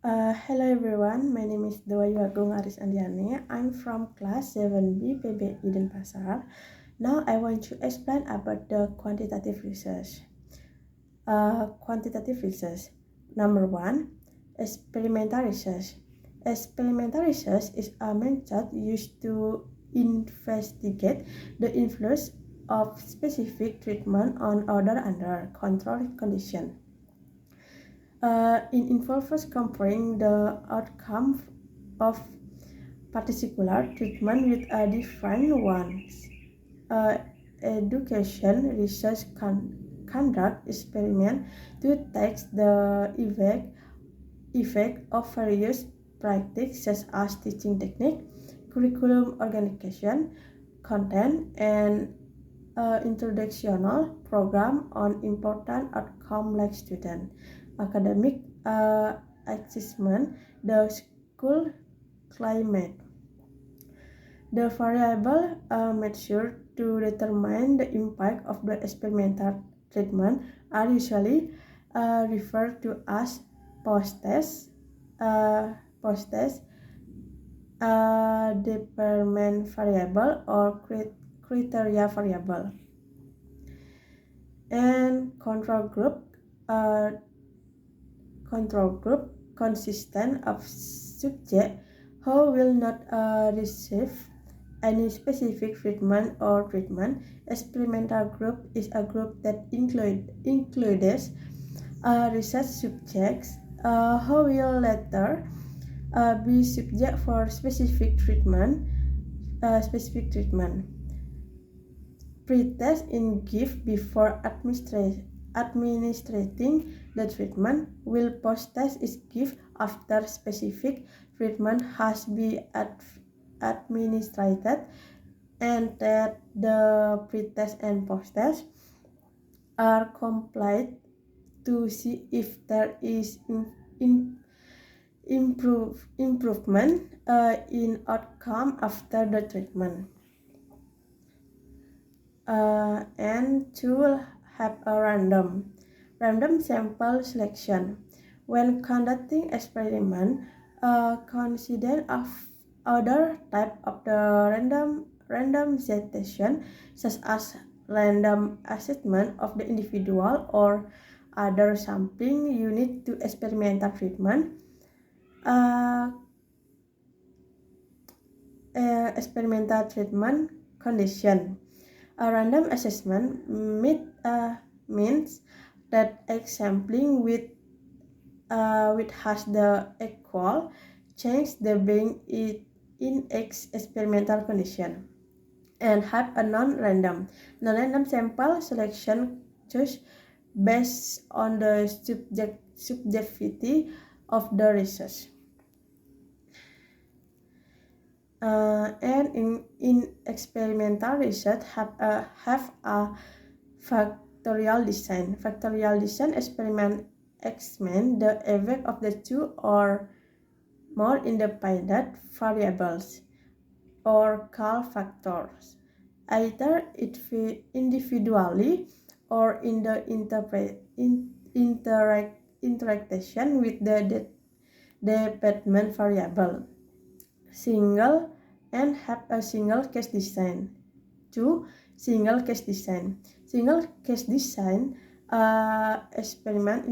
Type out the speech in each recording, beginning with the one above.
Hello everyone, my name is Dewayu Agung Aris Andiani. I'm from class 7B PBI Denpasar. Now I want to explain about the quantitative research. Quantitative research. Number one, experimental research. Experimental research is a method used to investigate the influence of specific treatment on other under controlled conditions. It involves comparing the outcome of particular treatment with a different ones. Education research conduct experiment to test the effect of various practices such as teaching technique, curriculum organization, content, and introductional program on important outcome like student academic achievement, the school climate. The variable measured to determine the impact of the experimental treatment are usually referred to as post-test, post-test development variable or criteria variable. And control group consistent of subjects who will not receive any specific treatment or treatment. Experimental group is a group that includes research subjects who will later be subject for specific treatment. Pretest in give before administrating the treatment, while post-test is give after specific treatment has been administered, and that the pretest and post-test are complied to see if there is improvement in outcome after the treatment. And to have a random sample selection. When conducting experiment, consider of other type of the randomization, such as random assessment of the individual or other sampling unit to experimental treatment. Experimental treatment condition. A random assessment means that X sampling with has the equal chance the being in X experimental condition, and have a non-random sample selection choice based on the subjectivity of the research. And in experimental research have a factorial design. Factorial design experiment examine the effect of the two or more independent variables, or called factors, either individually or in the interaction with the dependent variable. Single and have a single case design. 2. Single case design. Single case design experiment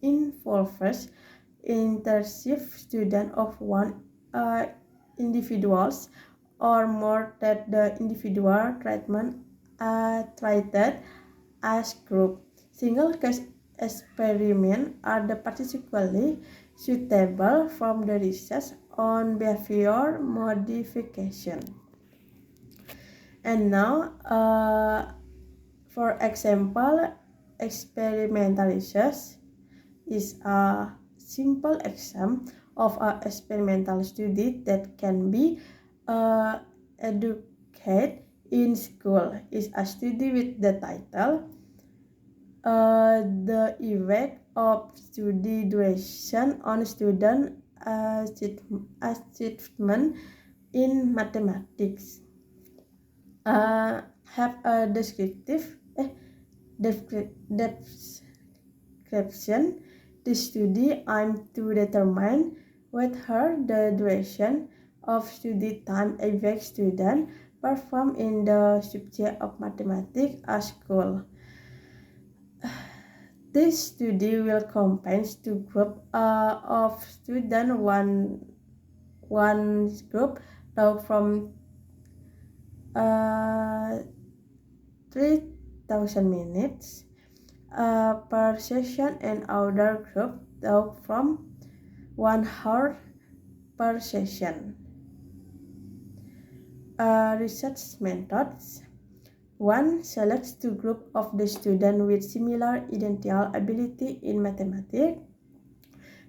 involves intensive student of one individuals or more that the individual treatment treated as group. Single case experiments are the particularly suitable from the research on behavior modification. And now, for example, experimental research is a simple example of an experimental study that can be educated in school. Is a study with the title The Effect of Study Duration on Student Achievement in Mathematics. Have a description. This study aimed to determine whether the duration of study time average students perform in the subject of mathematics at school. This study will combine two groups of students. One group taught from 3,000 minutes per session, and other group taught from 1 hour per session. Research methods. One selects two groups of the students with similar identical ability in mathematics.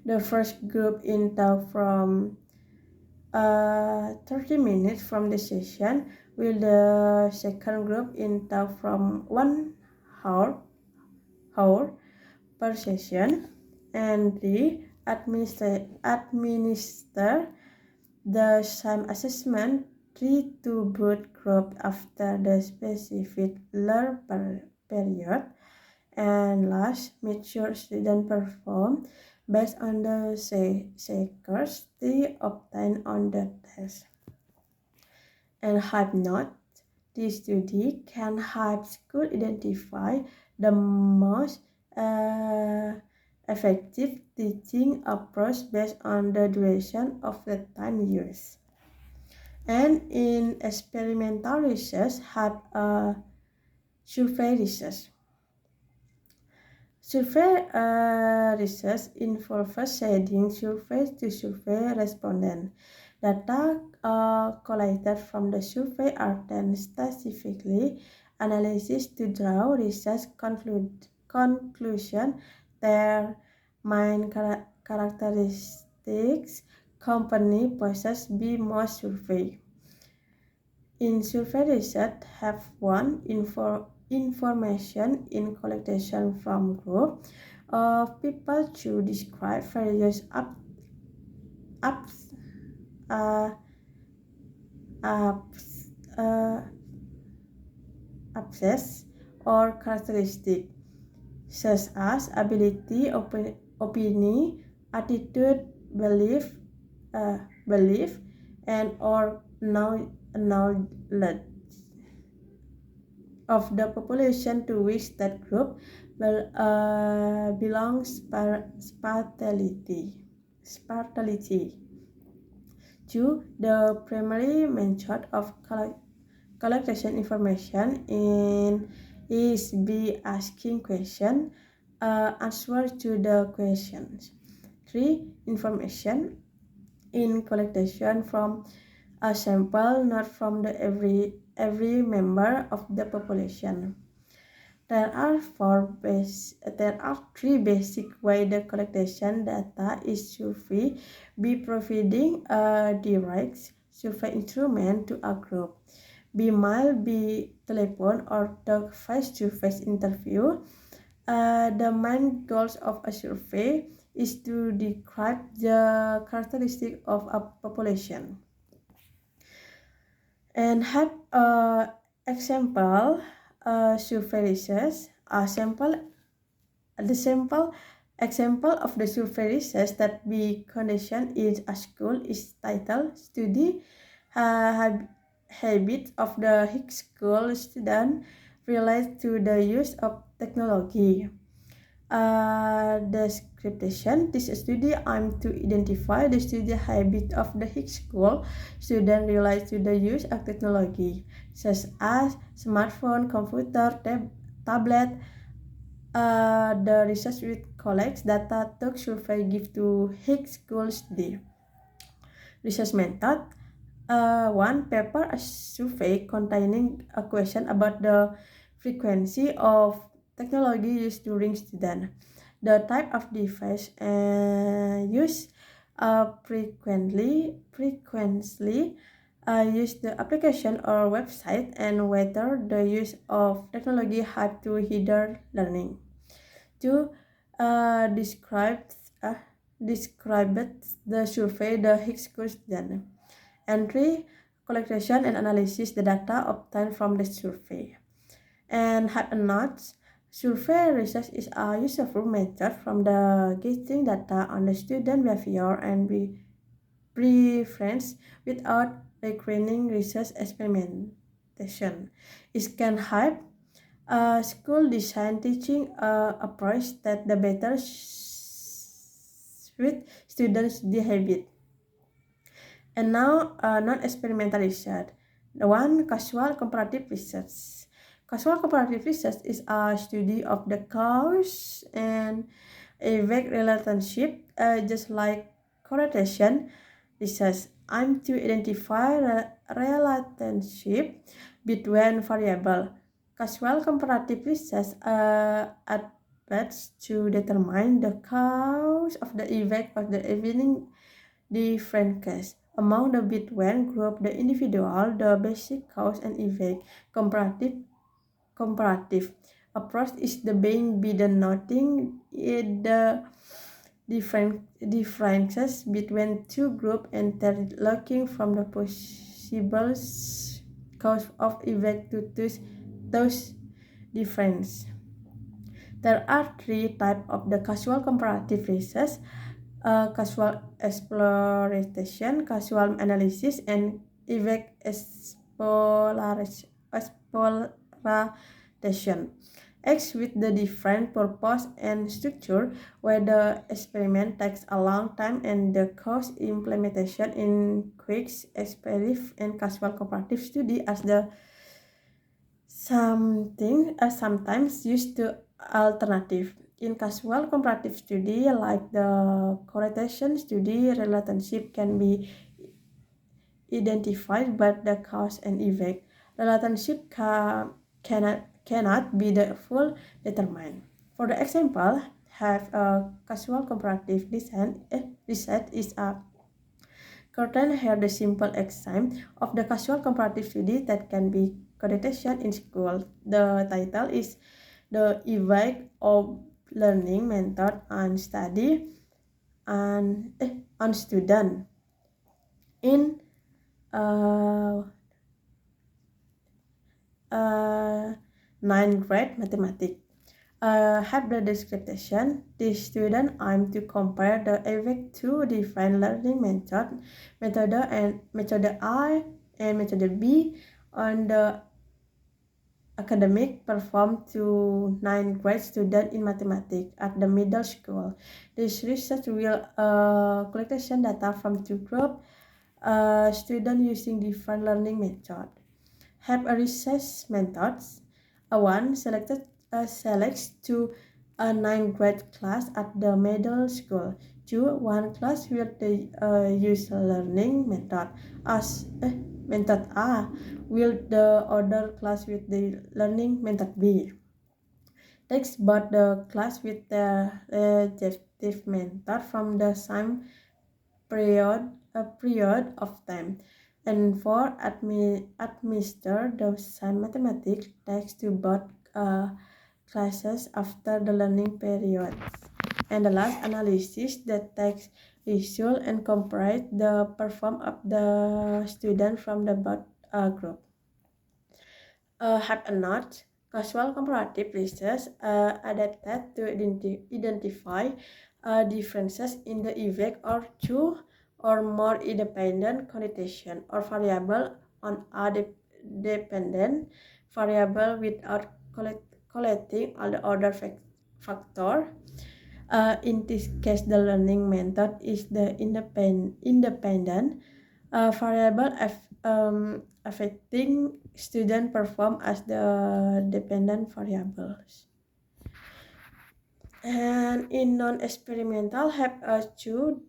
The first group in taught from 30 minutes from the session, while the second group in taught from 1 hour per session. And administer the same assessment to both groups after the specified learning period. And last, mature students perform based on the scores they obtain on the test. And help note, this study can help school identify the most effective teaching approach based on the duration of the time used. And in experimental research, have survey research. Survey research involves sending surveys to survey respondents. Data collected from the survey are then statistically analyzed to draw research conclusion. Their main characteristics company possess be most survey. In survey research have one information in collection from group of people to describe various aspects or characteristics such as ability, opinion, attitude, belief, and or knowledge of the population to which that group belongs. Spartality. 2. The primary method of collection information is by asking questions, answer to the questions. 3. Information in collection from a sample, not from the every member of the population. There are three basic ways the collection data is survey by providing a direct survey instrument to a group, by mail, by telephone, or the face-to-face interview. The main goals of a survey is to describe the characteristics of a population. And have example survey research. The sample example of the survey research that be conducted in a school is titled "Study Habits of the High School Student Related to the Use of Technology." Description. This study aims to identify the study habits of the high school students related to the use of technology, such as smartphone, computer, tablet. The research will collect data to survey give to high school study. Research method. 1. Paper a survey containing a question about the frequency of technology used during student, the type of device used, frequently use the application or website, and whether the use of technology help to hinder learning. 2. Describes the survey the high school student. And 3. Collection and analysis the data obtained from the survey. And have a note. Survey research is a useful method from the getting data on the student behavior and preference without requiring research experimentation. It can help school design teaching approach that the better suit students' behavior. And now, non-experimental research. The one, casual comparative research. Casual comparative research is a study of the cause and effect relationship, just like correlation research. Aim to identify relationship between variable. Casual comparative research advocates to determine the cause of the effect of the evening different case. Among the between group, the individual, the basic cause and effect, comparative approach is the being be the noting the differences between two groups and looking from the possible cause of effect to those differences. There are three types of the casual comparative research: casual exploration, casual analysis, and effect exploration. X with the different purpose and structure, where the experiment takes a long time and the cost implementation in quick, expensive, and casual comparative study as the sometimes used to alternative. In casual comparative study, like the correlation study, relationship can be identified, but the cause and effect relationship cannot be the full determined. For the example, have a casual comparative design research is a curtain here the simple example of the casual comparative study that can be conducted in school. The title is the effect of learning method and study and on student in uh, ninth grade mathematics. Have the description. The student aim to compare the effect to different learning method and method A and method B on the academic performed to ninth grade student in mathematics at the middle school. This research will collection data from two groups, students using different learning methods. Have a research methods. One selects to a ninth grade class at the middle school. Two, one class will they use learning method as method A, will the other class with the learning method B. Takes but the class with the adjective method from the same period of time. And for administer the same mathematics text to both classes after the learning period. And the last analysis that takes result and compare the perform of the student from the both group. Have a note. Casual comparative research adapted to identify differences in the effect or two or more independent connotation or variable on a dependent variable without collecting all the other factors. In this case, the learning method is the independent variable affecting student perform as the dependent variables. And in non-experimental have two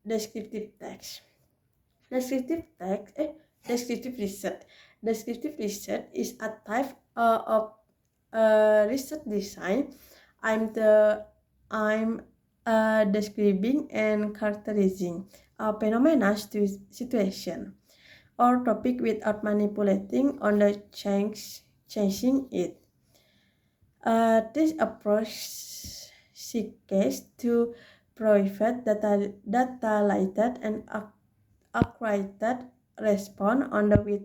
descriptive text. Descriptive research. Descriptive research is a type of research design. I'm describing and characterizing a phenomena situation or topic without manipulating on the changing it. This approach seeks to provide data-related and accurate response on the with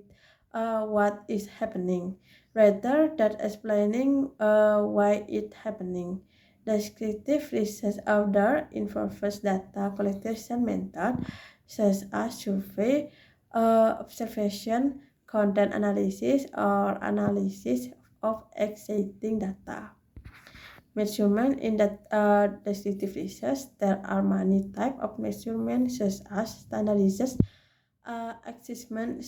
what is happening, rather than explaining why it's happening. Descriptive research outdoor involves data collection method such as survey, observation, content analysis, or analysis of existing data. Measurement in that descriptive research, there are many types of measurement such as standardized assessment,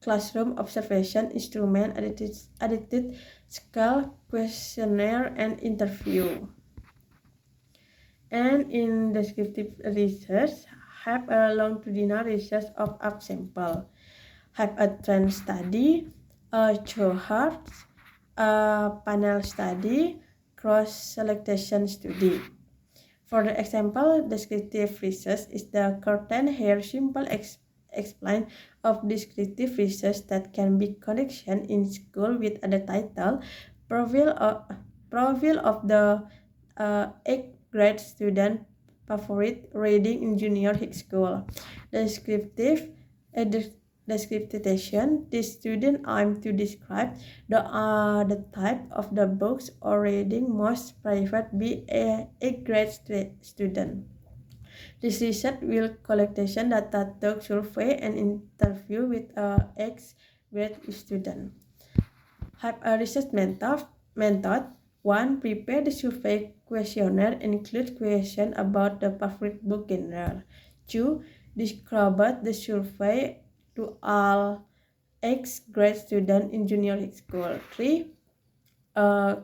classroom observation, instrument, edited scale, questionnaire, and interview. And in descriptive research, have a longitudinal research of up sample, have a trend study, a cohort, a panel study, cross-selection study. For the example, descriptive research is the curtain here simple explain of descriptive research that can be conducted in school with the title Profile of the 8th grade student favorite reading in junior high school. Descriptive description. This student aim to describe the type of the books or reading most preferred by a grade student. This research will collection data, talk, survey, and interview with ex-grade student. Have a research method. 1. Prepare the survey questionnaire. Include questions about the favorite book genre. 2. Distribute the survey to all ex-grade students in junior high school. 3.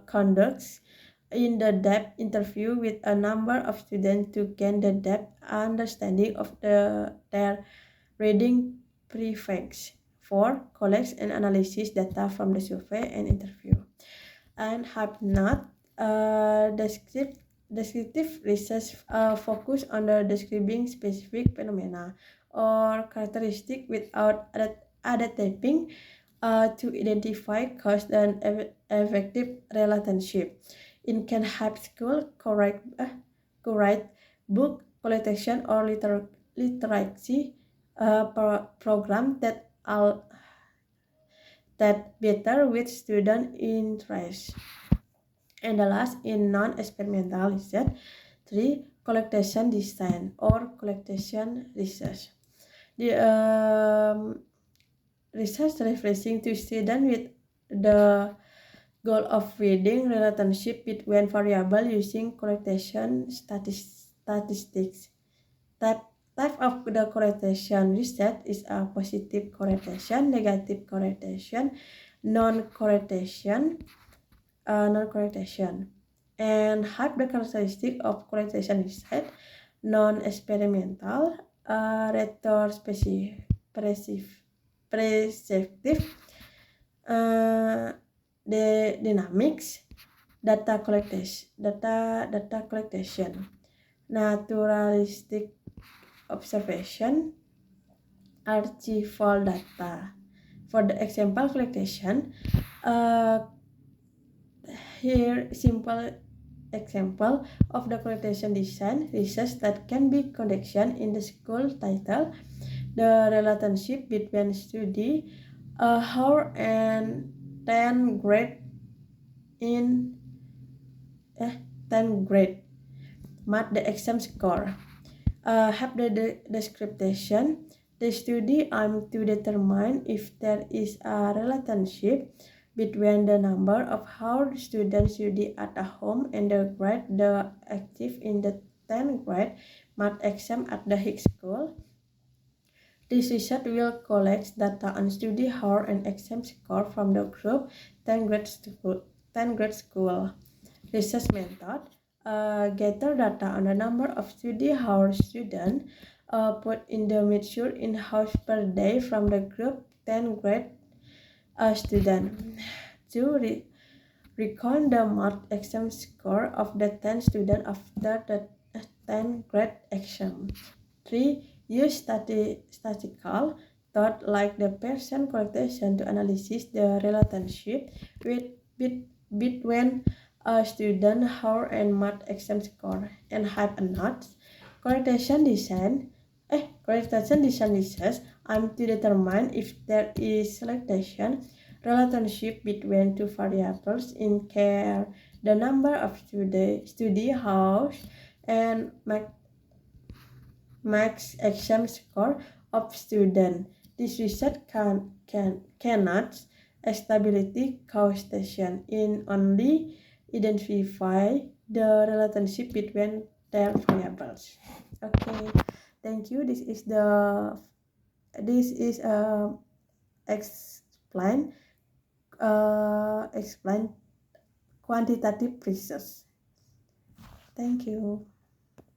Conducts in-depth interview with a number of students to gain the depth understanding of their reading preference. 4. Collects and analysis data from the survey and interview. And have not descriptive research focus on the describing specific phenomena or characteristic without adapting to identify cause and effective relationship. It can help school correct book collection or literacy program that better with student interest. And the last in non-experimental research, 3. Collection design or collection research. The research referring to students with the goal of reading relationship between variables using collection statistics. Type of the correlation research is a positive correlation, negative correlation, non-correlation, and have the characteristic of correlation research: non-experimental, retrospective, the dynamics, data collection, naturalistic observation, archival data. For the example collection, here simple example of the collection design research that can be conducted in the school title: the relationship between study hour and 10th grade in 10th grade math the exam score. Have the description. The study aims to determine if there is a relationship between the number of hours students study at home and the grade the active in the 10th grade math exam at the high school. This research will collect data on study hour and exam score from the group 10th grade school. Research method. Gather data on the number of study hours students put in the measure in hours per day from the group 10th grade student. 2. Record the math exam score of the 10 students after the 10th grade exam. 3. Use statistical thought like the Pearson correlation to analyze the relationship between student hour and math exam score. And have a note. Correlation design research aims to determine if there is selection relationship between two variables in care, the number of study hours, and max exam score of students. This research cannot establish causation in only identify the relationship between their variables. Okay, thank you. This is explain explain quantitative research. Thank you.